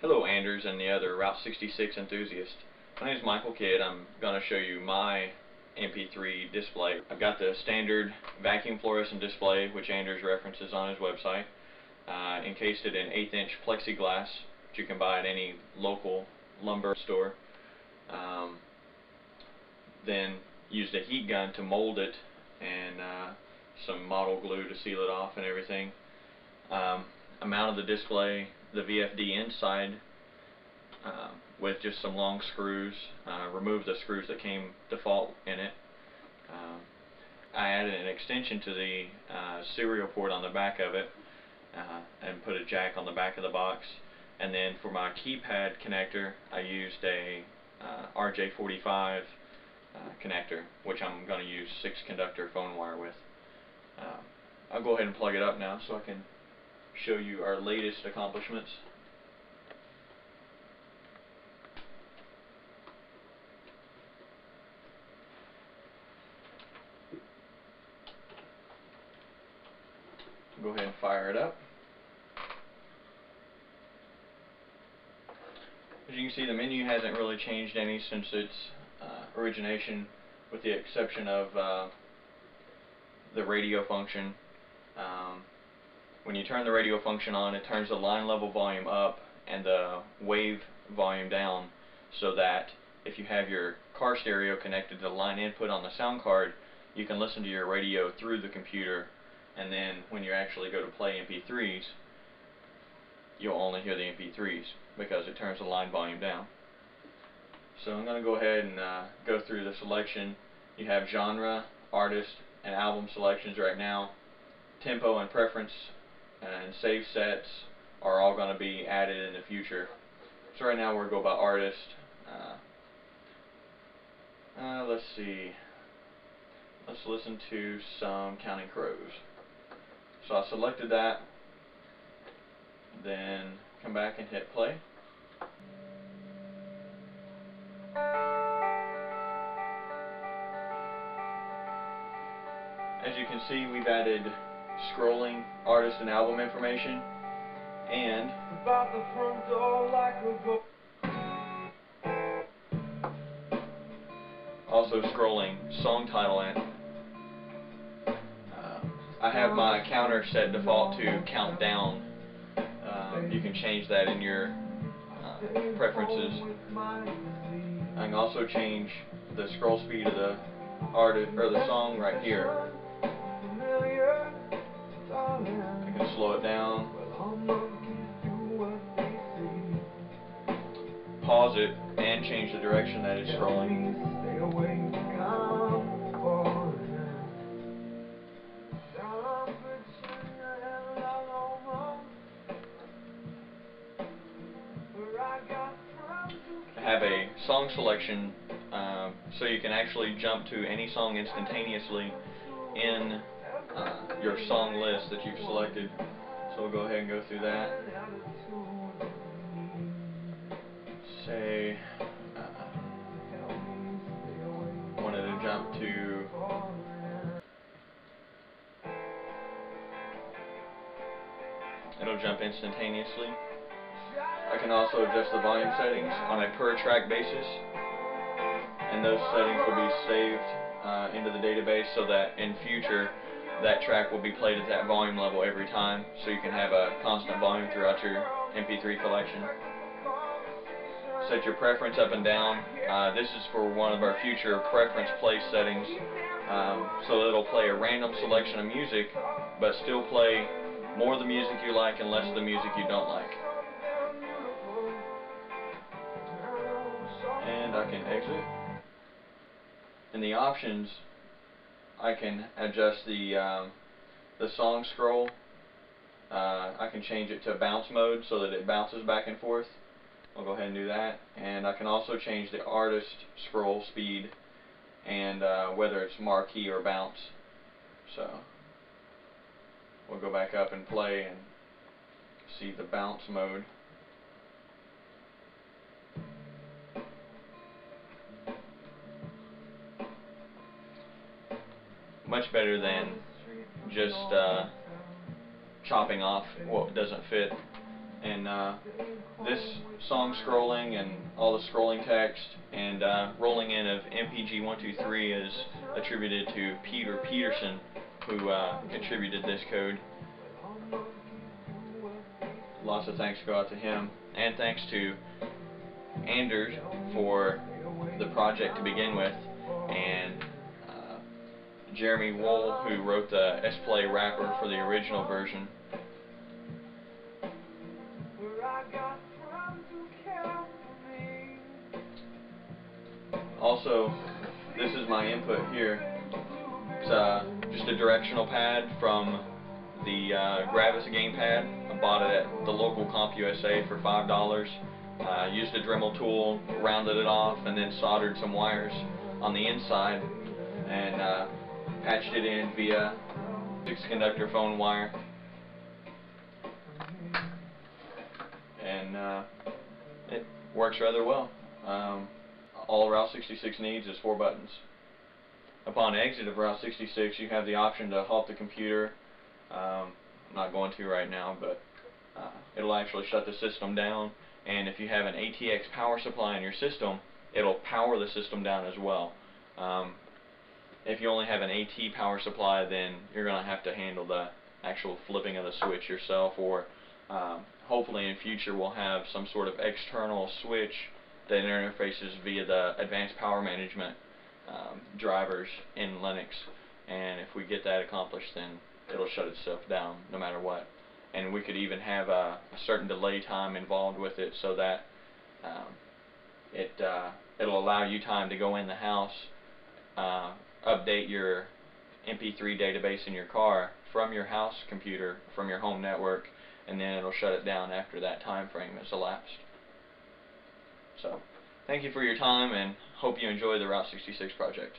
Hello Anders and the other Route 66 enthusiast. My name is Michael Kidd. I'm going to show you my MP3 display. I've got the standard vacuum fluorescent display, which Anders references on his website. Encased it in 1/8" plexiglass, which you can buy at any local lumber store. Then used a heat gun to mold it and some model glue to seal it off and everything. I mounted the display, the VFD inside with just some long screws, removed the screws that came default in it. I added an extension to the serial port on the back of it and put a jack on the back of the box. And then for my keypad connector, I used a RJ45 connector, which I'm going to use 6-conductor phone wire with. I'll go ahead and plug it up now so I can show you our latest accomplishments. Go ahead and fire it up. As you can see, the menu hasn't really changed any since its origination, with the exception of the radio function. When you turn the radio function on, it turns the line level volume up and the wave volume down, so that if you have your car stereo connected to the line input on the sound card, you can listen to your radio through the computer, and then when you actually go to play MP3s, you'll only hear the MP3s because it turns the line volume down. So I'm going to go ahead and go through the selection. You have genre, artist, and album selections right now. Tempo and preference and save sets are all going to be added in the future. So right now we're going to go by artist. Let's see. Let's listen to some Counting Crows. So I selected that. Then come back and hit play. As you can see, we've added scrolling artist and album information, and about the front door like also scrolling song title in. I have my counter set default to count down. You can change that in your preferences. I can also change the scroll speed of the artist or the song right here. I can slow it down, pause it, and change the direction that it's scrolling. I have a song selection, so you can actually jump to any song instantaneously in your song list that you've selected. So we'll go ahead and go through that. Say wanted to jump to it'll jump instantaneously. I can also adjust the volume settings on a per track basis, and those settings will be saved into the database so that in future that track will be played at that volume level every time, so you can have a constant volume throughout your MP3 collection. Set your preference up and down. This is for one of our future preference place settings, so it'll play a random selection of music, but still play more of the music you like and less of the music you don't like. And I can exit. In the options, I can adjust the song scroll. I can change it to bounce mode so that it bounces back and forth. I'll go ahead and do that. And I can also change the artist scroll speed and whether it's marquee or bounce. So we'll go back up and play and see the bounce mode. Much better than just chopping off what doesn't fit And this song scrolling and all the scrolling text and rolling in of MPG123 is attributed to Peter Peterson, who contributed this code. Lots of thanks go out to him, and thanks to Anders for the project to begin with, and Jeremy Wool, who wrote the S-Play wrapper for the original version. Also, this is my input here. It's just a directional pad from the Gravis gamepad. I bought it at the local CompUSA for $5. Used a Dremel tool, rounded it off, and then soldered some wires on the inside, and patched it in via 6-conductor phone wire. And it works rather well. All Route 66 needs is 4 buttons. Upon exit of Route 66, you have the option to halt the computer. I'm not going to right now, but it'll actually shut the system down. And if you have an ATX power supply in your system, it'll power the system down as well. If you only have an AT power supply, then you're going to have to handle the actual flipping of the switch yourself, or hopefully in future we'll have some sort of external switch that interfaces via the advanced power management drivers in Linux, and if we get that accomplished, then it'll shut itself down no matter what. And we could even have a certain delay time involved with it, so that it'll allow you time to go in the house, update your MP3 database in your car from your house computer, from your home network, and then it'll shut it down after that time frame has elapsed. So, thank you for your time, and hope you enjoy the Route 66 project.